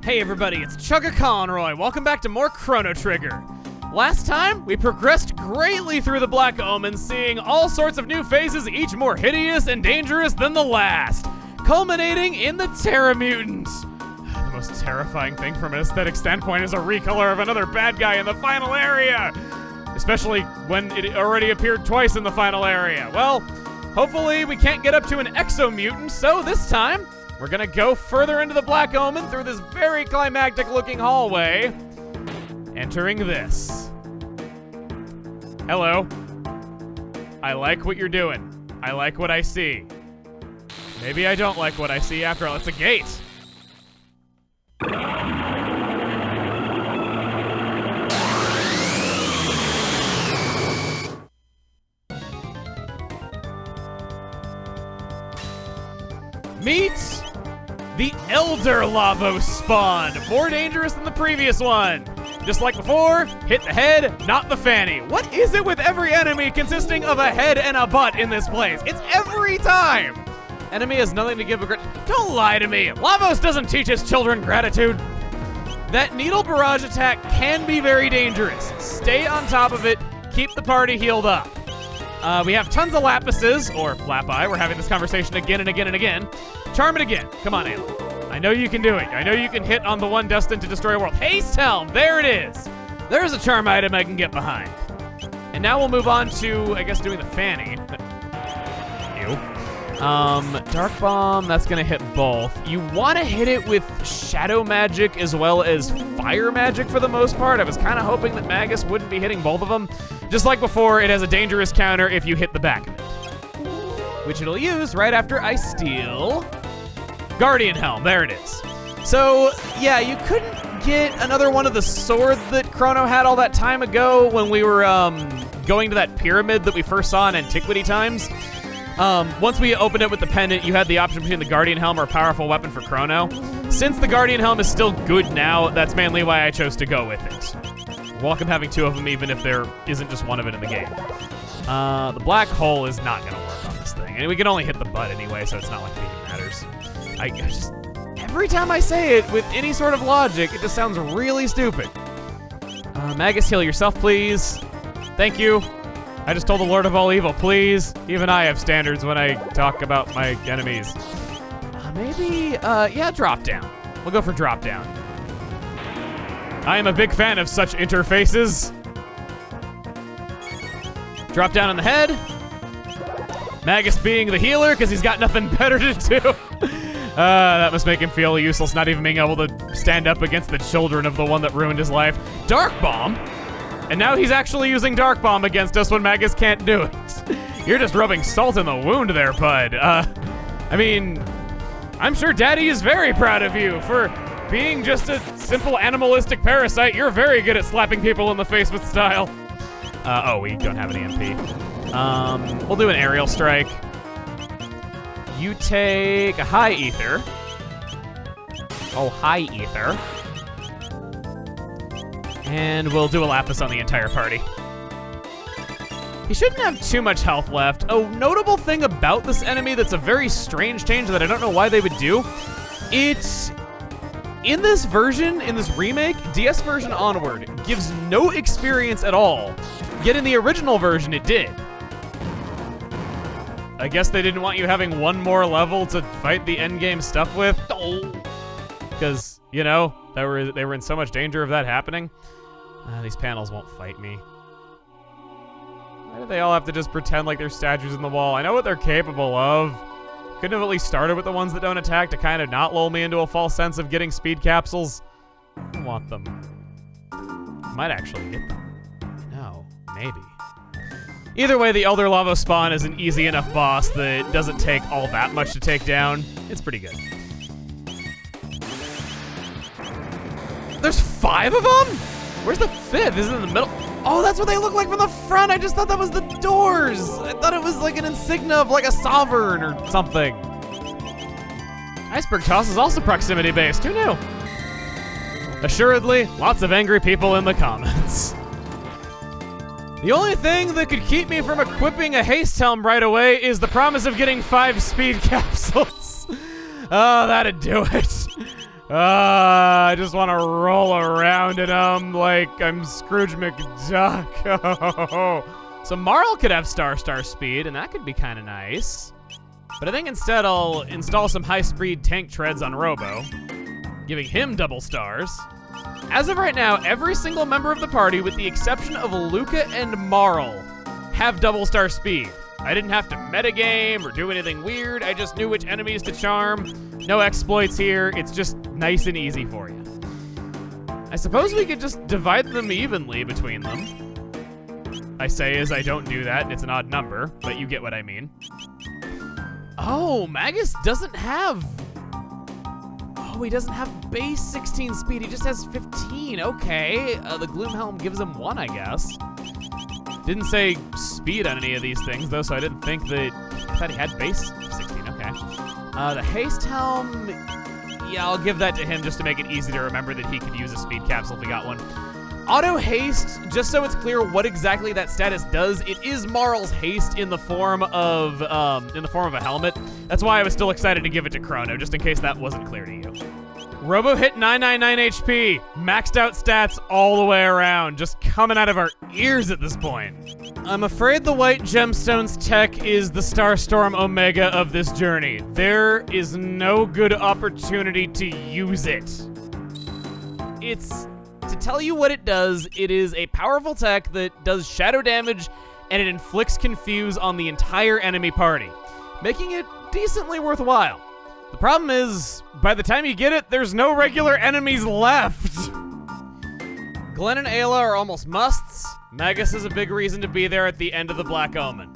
Hey everybody, it's Chugga Conroy. Welcome back to more Chrono Trigger. Last time, we progressed greatly through the Black Omen, seeing all sorts of new phases, each more hideous and dangerous than the last, culminating in the Terra Mutant. The most terrifying thing from an aesthetic standpoint is a recolor of another bad guy in the final area, especially when it already appeared twice in the final area. Well, hopefully we can't get up to an Exo-Mutant, so this time, we're gonna go further into the Black Omen through this very climactic looking hallway, entering this. Hello. I like what you're doing. I like what I see. Maybe I don't like what I see after all. It's a gate. Meet the Elder Lavos spawn. More dangerous than the previous one. Just like before, hit the head, not the fanny. What is it with every enemy consisting of a head and a butt in this place? It's every time. Enemy has nothing to give a Don't lie to me. Lavos doesn't teach his children gratitude. That needle barrage attack can be very dangerous. Stay on top of it. Keep the party healed up. We have tons of lapises, or lapi. We're having this conversation again and again and again. Charm it again. Come on, Ayla. I know you can do it. I know you can hit on the one destined to destroy a world. Haste Helm. There it is. There's a charm item I can get behind. And now we'll move on to, I guess, doing the fanny. Ew. Dark Bomb, that's gonna hit both. You wanna hit it with Shadow Magic as well as Fire Magic for the most part. I was kinda hoping that Magus wouldn't be hitting both of them. Just like before, it has a dangerous counter if you hit the back of it, which it'll use right after I steal Guardian Helm. There it is. So, yeah, you couldn't get another one of the swords that Chrono had all that time ago when we were going to that pyramid that we first saw in Antiquity times. Once we opened it with the pendant, you had the option between the Guardian Helm or a powerful weapon for Chrono. Since the Guardian Helm is still good now, that's mainly why I chose to go with it. Welcome having two of them, even if there isn't just one of it in the game. The black hole is not gonna work on this thing. And we can only hit the butt anyway, so it's not like it even matters. I just, every time I say it with any sort of logic, it just sounds really stupid. Magus, heal yourself, please. Thank you. I just told the Lord of all evil, please. Even I have standards when I talk about my enemies. Yeah, drop down. We'll go for drop down. I am a big fan of such interfaces. Drop down on the head. Magus being the healer, because he's got nothing better to do. That must make him feel useless, not even being able to stand up against the children of the one that ruined his life. Dark Bomb. And now he's actually using Dark Bomb against us when Magus can't do it. You're just rubbing salt in the wound there, bud. I mean, I'm sure Daddy is very proud of you for being just a simple animalistic parasite. You're very good at slapping people in the face with style. Oh, we don't have any MP. We'll do an aerial strike. You take a high ether. Oh, high ether. And we'll do a Lapis on the entire party. He shouldn't have too much health left. A notable thing about this enemy that's a very strange change that I don't know why they would do, it's, in this version, in this remake, DS version onward, gives no experience at all. Yet in the original version, it did. I guess they didn't want you having one more level to fight the endgame stuff with. Because, you know, they were in so much danger of that happening. These panels won't fight me. Why do they all have to just pretend like they're statues in the wall? I know what they're capable of. Couldn't have at least started with the ones that don't attack to kind of not lull me into a false sense of getting speed capsules. I want them. Might actually get them. No, maybe. Either way, the Elder Lavos spawn is an easy enough boss that doesn't take all that much to take down. It's pretty good. There's 5 of them? Where's the 5th? Is it in the middle? Oh, that's what they look like from the front. I just thought that was the doors. I thought it was like an insignia of like a sovereign or something. Iceberg Toss is also proximity based. Who knew? Assuredly, lots of angry people in the comments. The only thing that could keep me from equipping a Haste Helm right away is the promise of getting 5 speed capsules. Oh, that'd do it. I just want to roll around in them like I'm Scrooge McDuck. So Marl could have Star speed, and that could be kind of nice. But I think instead I'll install some high-speed tank treads on Robo, giving him double stars. As of right now, every single member of the party, with the exception of Luca and Marl, have double star speed. I didn't have to metagame or do anything weird. I just knew which enemies to charm. No exploits here. It's just nice and easy for you. I suppose we could just divide them evenly between them. I say as I don't do that, and it's an odd number, but you get what I mean. Oh, Magus doesn't have... Oh, he doesn't have base 16 speed. He just has 15. Okay. The Gloom Helm gives him 1, I guess. Didn't say speed on any of these things, though, so I didn't think that... I thought he had base 16. Okay. The Haste Helm... Yeah, I'll give that to him just to make it easy to remember that he could use a speed capsule if he got one. Auto Haste, just so it's clear what exactly that status does, it is Marl's Haste in the form of a helmet. That's why I was still excited to give it to Chrono, just in case that wasn't clear to you. Robo hit 999 HP, maxed out stats all the way around, just coming out of our ears at this point. I'm afraid the White Gemstones tech is the Starstorm Omega of this journey. There is no good opportunity to use it. To tell you what it does, it is a powerful tech that does shadow damage and it inflicts confuse on the entire enemy party, making it decently worthwhile. The problem is, by the time you get it, there's no regular enemies left. Glenn and Ayla are almost musts. Magus is a big reason to be there at the end of the Black Omen.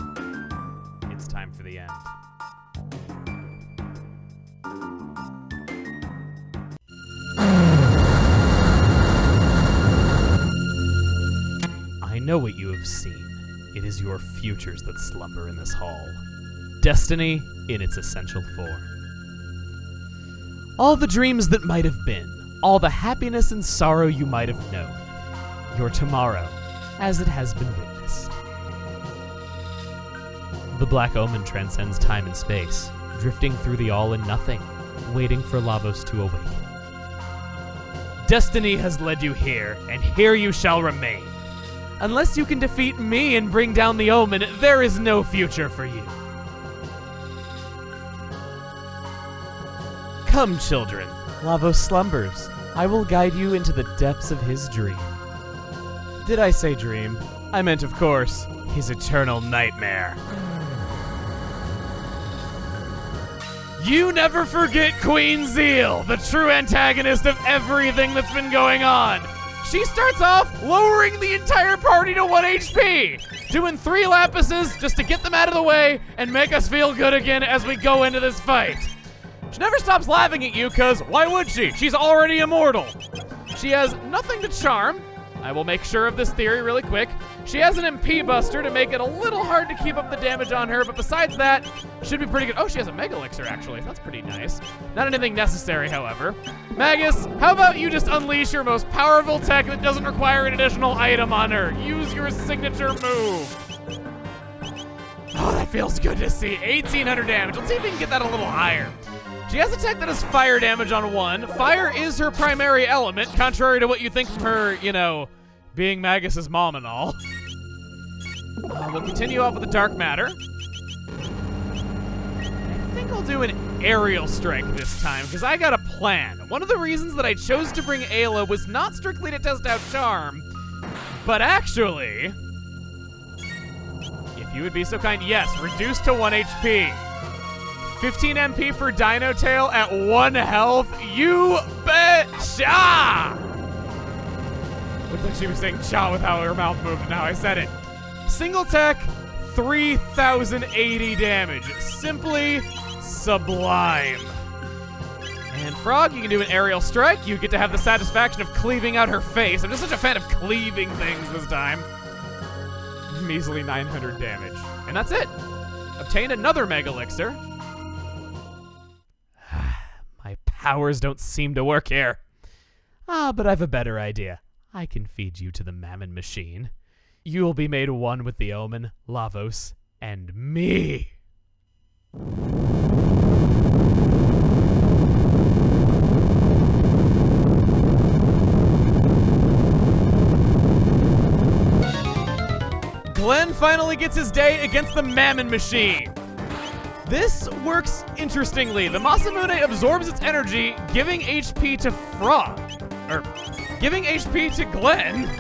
It's time for the end. I know what you have seen. It is your futures that slumber in this hall. Destiny in its essential form. All the dreams that might have been, all the happiness and sorrow you might have known. Your tomorrow, as it has been witnessed. The Black Omen transcends time and space, drifting through the all and nothing, waiting for Lavos to awaken. Destiny has led you here, and here you shall remain. Unless you can defeat me and bring down the Omen, there is no future for you. Come, children. Lavos slumbers. I will guide you into the depths of his dream. Did I say dream? I meant, of course, his eternal nightmare. You never forget Queen Zeal, the true antagonist of everything that's been going on. She starts off lowering the entire party to 1 HP, doing 3 Lapises just to get them out of the way and make us feel good again as we go into this fight. She never stops laughing at you, because why would she? She's already immortal. She has nothing to charm. I will make sure of this theory really quick. She has an MP buster to make it a little hard to keep up the damage on her, but besides that, should be pretty good. Oh, she has a Mega Elixir, actually. That's pretty nice. Not anything necessary, however. Magus, how about you just unleash your most powerful tech that doesn't require an additional item on her? Use your signature move. Oh, that feels good to see. 1,800 damage. Let's see if we can get that a little higher. She has a tech that has fire damage on 1. Fire is her primary element, contrary to what you think from her, being Magus's mom and all. We'll continue off with the Dark Matter. I think I'll do an Aerial Strike this time, because I got a plan. One of the reasons that I chose to bring Ayla was not strictly to test out Charm, but actually, if you would be so kind, yes, reduce to 1 HP. 15 MP for Dino Tail at 1 health. You betcha! Looked like she was saying cha with how her mouth moved, and now I said it. Single tech, 3,080 damage. Simply sublime. And Frog, you can do an Aerial Strike. You get to have the satisfaction of cleaving out her face. I'm just such a fan of cleaving things this time. Measly 900 damage. And that's it. Obtain another Mega Elixir. My powers don't seem to work here. But I've a better idea. I can feed you to the Mammon Machine. You will be made one with the Omen, Lavos, and me. Glenn finally gets his day against the Mammon Machine. This works interestingly. The Masamune absorbs its energy, giving HP to Frog. Or, giving HP to Glenn.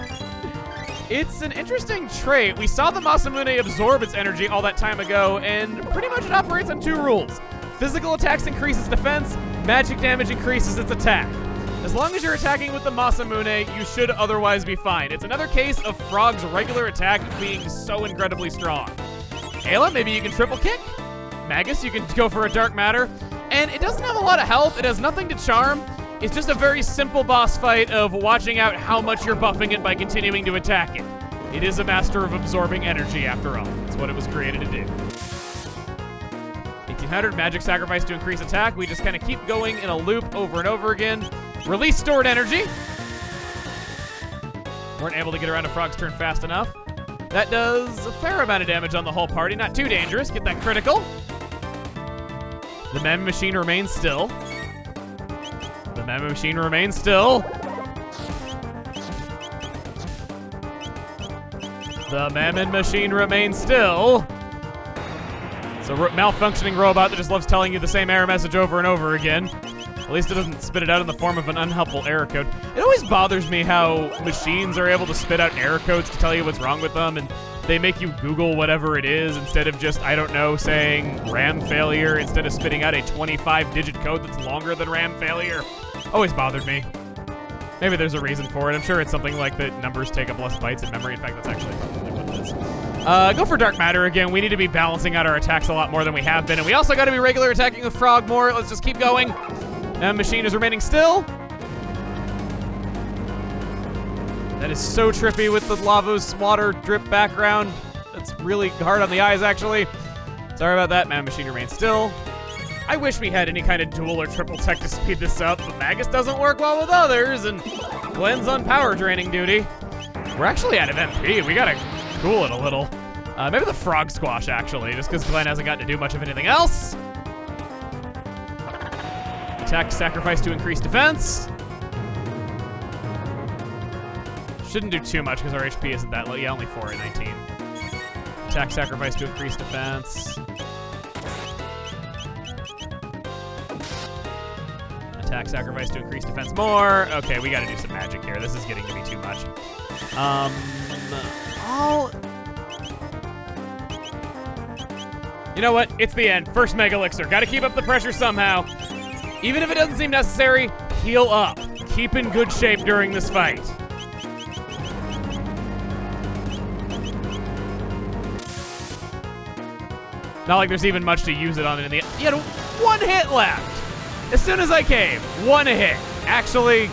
It's an interesting trait. We saw the Masamune absorb its energy all that time ago, and pretty much it operates on 2 rules. Physical attacks increase its defense, magic damage increases its attack. As long as you're attacking with the Masamune, you should otherwise be fine. It's another case of Frog's regular attack being so incredibly strong. Ayla, maybe you can triple kick? Magus, you can go for a Dark Matter. And it doesn't have a lot of health. It has nothing to charm. It's just a very simple boss fight of watching out how much you're buffing it by continuing to attack it. It is a master of absorbing energy, after all. That's what it was created to do. 1800, magic sacrifice to increase attack. We just kind of keep going in a loop over and over again. Release stored energy. Weren't able to get around to Frog's turn fast enough. That does a fair amount of damage on the whole party. Not too dangerous. Get that critical. The Mammon Machine remains still. The Mammon Machine remains still. The Mammon Machine remains still. It's a malfunctioning robot that just loves telling you the same error message over and over again. At least it doesn't spit it out in the form of an unhelpful error code. It always bothers me how machines are able to spit out error codes to tell you what's wrong with them, and they make you Google whatever it is instead of just, I don't know, saying RAM failure instead of spitting out a 25-digit code that's longer than RAM failure. Always bothered me. Maybe there's a reason for it. I'm sure it's something like that numbers take up less bytes in memory. In fact, that's actually probably what it is. Go for Dark Matter again. We need to be balancing out our attacks a lot more than we have been, and we also got to be regular attacking with Frog more. Let's just keep going. Machine is remaining still. That is so trippy with the Lavos water drip background. That's really hard on the eyes, actually. Sorry about that. Machine remains still. I wish we had any kind of dual or triple tech to speed this up, but Magus doesn't work well with others, and Glenn's on power draining duty. We're actually out of MP. We gotta cool it a little. Maybe the Frog Squash, actually, just because Glenn hasn't gotten to do much of anything else. Attack, sacrifice to increase defense. Shouldn't do too much because our HP isn't that low. Yeah, only 4 at 19. Attack, sacrifice to increase defense. Attack, sacrifice to increase defense more. Okay, we gotta do some magic here. This is getting to be too much. You know what? It's the end. First Mega Elixir. Gotta keep up the pressure somehow. Even if it doesn't seem necessary, heal up. Keep in good shape during this fight. Not like there's even much to use it on in the end. You had 1 hit left. As soon as I came, 1 hit. Actually,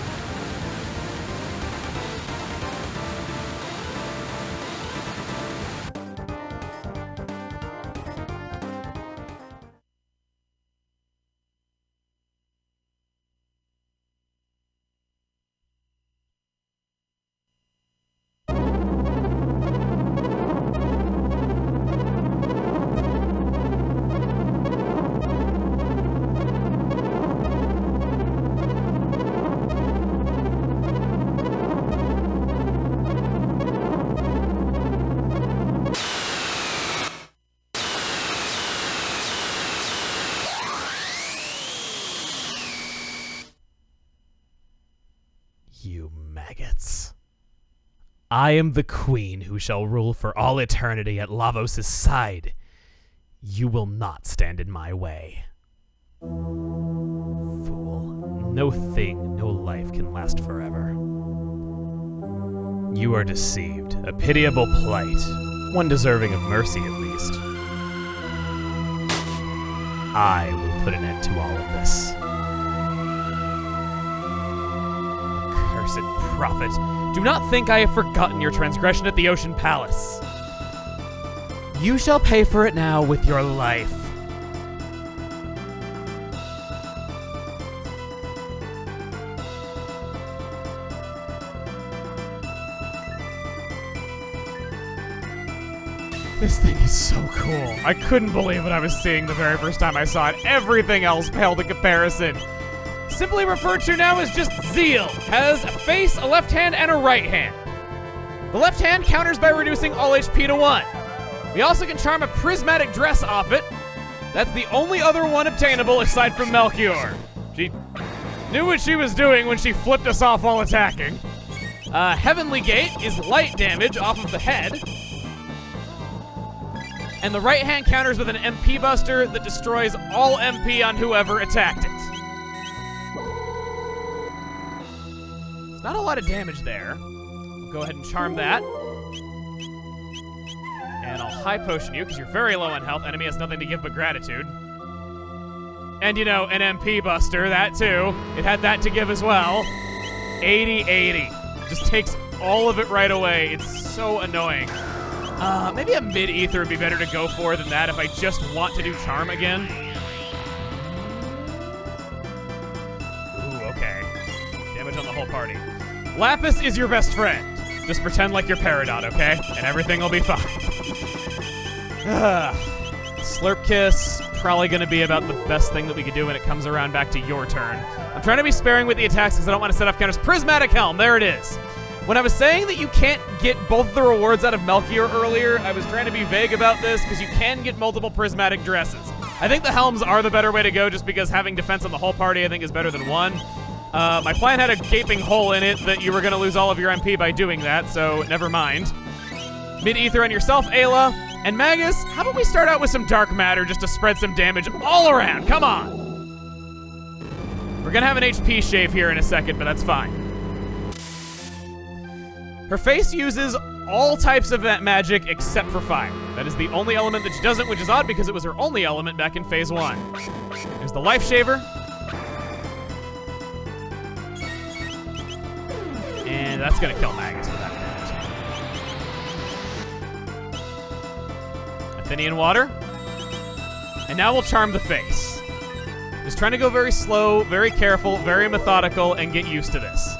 you maggots. I am the queen who shall rule for all eternity at Lavos' side. You will not stand in my way. Fool. No thing, no life can last forever. You are deceived. A pitiable plight. One deserving of mercy, at least. I will put an end to all of this. Cursed prophet. Do not think I have forgotten your transgression at the Ocean Palace. You shall pay for it now with your life. This thing is so cool. I couldn't believe what I was seeing the very first time I saw it. Everything else paled in comparison. Simply referred to now as just Zeal. Has a face, a left hand, and a right hand. The left hand counters by reducing all HP to 1. We also can charm a Prismatic Dress off it. That's the only other one obtainable aside from Melchior. She knew what she was doing when she flipped us off while attacking. Heavenly Gate is light damage off of the head. And the right hand counters with an MP buster that destroys all MP on whoever attacked it. It's not a lot of damage there. We'll go ahead and charm that. And I'll high potion you because you're very low on health. Enemy has nothing to give but gratitude. And you know, an MP buster, that too. It had that to give as well. 80-80. Just takes all of it right away. It's so annoying. Maybe a mid-ether would be better to go for than that if I just want to do charm again. Ooh, okay. Damage on the whole party. Lapis is your best friend. Just pretend like you're Peridot, okay? And everything will be fine. Slurp Kiss, probably gonna be about the best thing that we could do when it comes around back to your turn. I'm trying to be sparing with the attacks because I don't want to set off counters. Prismatic Helm, there it is. When I was saying that you can't get both the rewards out of Melchior earlier, I was trying to be vague about this because you can get multiple Prismatic Dresses. I think the Helms are the better way to go just because having defense on the whole party I think is better than one. My plan had a gaping hole in it that you were going to lose all of your MP by doing that, so never mind. Mid-ether on yourself, Ayla. And Magus, how about we start out with some Dark Matter just to spread some damage all around? Come on! We're going to have an HP shave here in a second, but that's fine. Her face uses all types of magic except for fire. That is the only element that she doesn't, which is odd because it was her only element back in Phase 1. There's the Life Shaver. And that's going to kill Magus with that damage. Athenian Water. And now we'll charm the face. Just trying to go very slow, very careful, very methodical, and get used to this.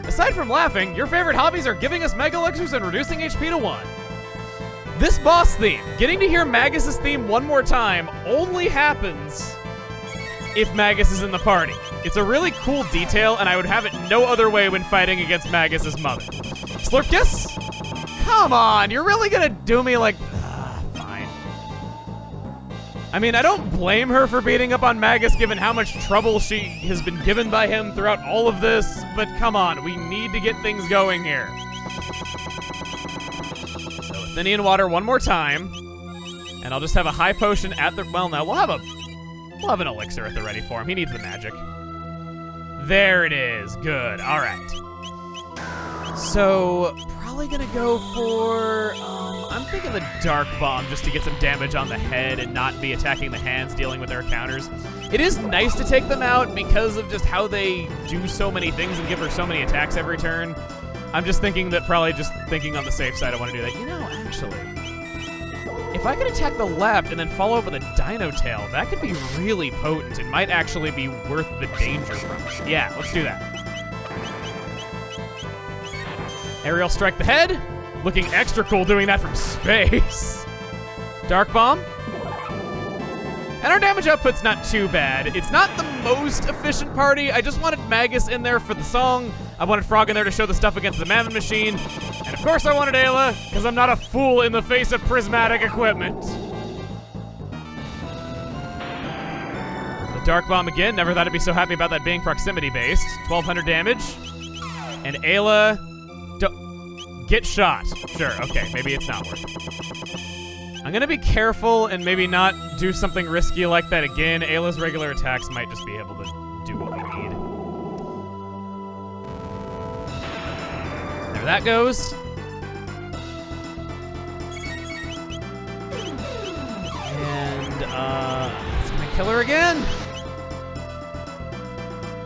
Aside from laughing, your favorite hobbies are giving us Mega Elixirs and reducing HP to 1. This boss theme, getting to hear Magus' theme one more time, only happens if Magus is in the party. It's a really cool detail, and I would have it no other way when fighting against Magus' mother. Slurp Kiss? Come on, you're really gonna do me like... fine. I mean, I don't blame her for beating up on Magus given how much trouble she has been given by him throughout all of this, but come on, we need to get things going here. So Athenian Water one more time, and I'll just have a high potion at the... Well, no, we'll have an elixir at the ready for him. He needs the magic. There it is. Good. All right. So, probably gonna go for... I'm thinking the Dark Bomb just to get some damage on the head and not be attacking the hands, dealing with their counters. It is nice to take them out because of just how they do so many things and give her so many attacks every turn. I'm just thinking that probably just thinking on the safe side I want to do that. You know, actually, if I could attack the left and then follow up with a Dino Tail, that could be really potent. It might actually be worth the danger from it. Yeah, let's do that. Aerial Strike the head. Looking extra cool doing that from space. Dark Bomb. And our damage output's not too bad. It's not the most efficient party. I just wanted Magus in there for the song. I wanted Frog in there to show the stuff against the Mammon Machine. And of course I wanted Ayla, because I'm not a fool in the face of prismatic equipment. The Dark Bomb again. Never thought I'd be so happy about that being proximity-based. 1,200 damage. And Ayla... Get shot. Sure, okay, maybe it's not worth it. I'm gonna be careful and maybe not do something risky like that again. Ayla's regular attacks might just be able to do what we need. There that goes. And, it's gonna kill her again.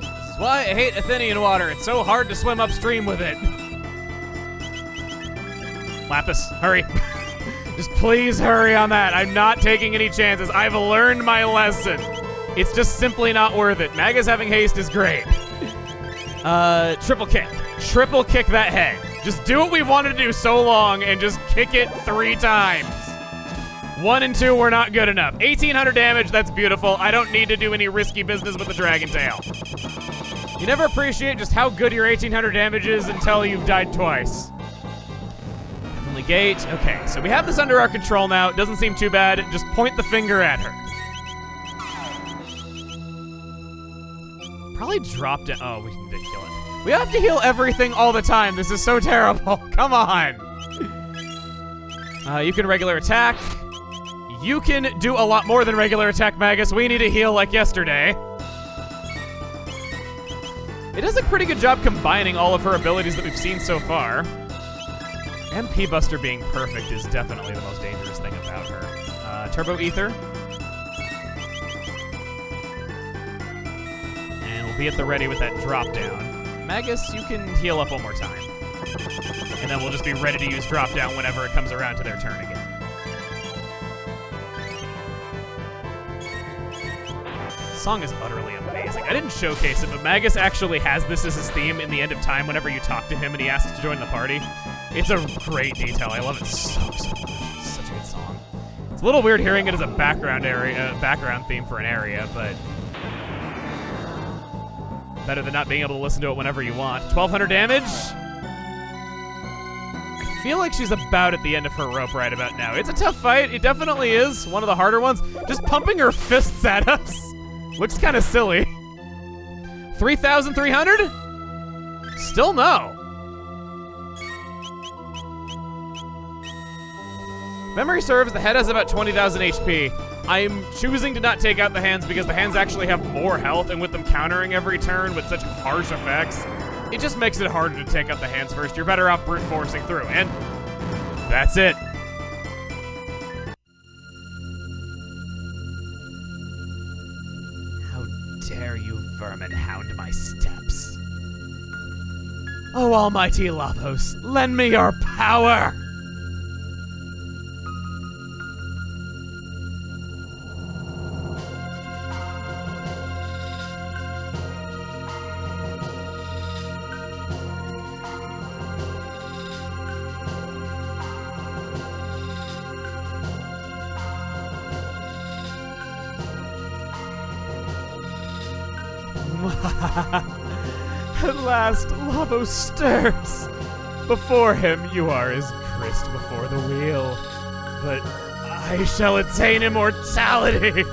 This is why I hate Athenian Water. It's so hard to swim upstream with it. Lapis, hurry. Just please hurry on that. I'm not taking any chances. I've learned my lesson. It's just simply not worth it. Magus having haste is great. Triple kick. Triple kick that head. Just do what we've wanted to do so long and just kick it 3 times. 1 and 2 were not good enough. 1,800 damage, that's beautiful. I don't need to do any risky business with the Dragon Tail. You never appreciate just how good your 1800 damage is until you've died twice. Heavenly Gate. Okay, so we have this under our control now. It doesn't seem too bad. Just point the finger at her. Probably drop down. Oh, we did kill it. We have to heal everything all the time. This is so terrible. Come on. You can regular attack. You can do a lot more than regular attack, Magus. We need to heal like yesterday. It does a pretty good job combining all of her abilities that we've seen so far. MP Buster being perfect is definitely the most dangerous thing about her. Turbo Ether. And we'll be at the ready with that drop down. Magus, you can heal up one more time. And then we'll just be ready to use drop down whenever it comes around to their turn again. This song is utterly amazing. I didn't showcase it, but Magus actually has this as his theme in the end of time whenever you talk to him and he asks to join the party. It's a great detail. I love it so much. It's such a good song. It's a little weird hearing it as a background theme for an area, but better than not being able to listen to it whenever you want. 1200 damage. I feel like she's about at the end of her rope right about now. It's a tough fight. It definitely is. One of the harder ones. Just pumping her fists at us looks kind of silly. 3,300? Still no. Memory serves, the head has about 20,000 HP. I'm choosing to not take out the hands because the hands actually have more health, and with them countering every turn with such harsh effects, it just makes it harder to take out the hands first. You're better off brute forcing through, and that's it. How dare you vermin hound my steps? Oh, almighty Lavos, lend me your power! At last, Lavos stirs. Before him, you are as grist before the wheel. But I shall attain immortality.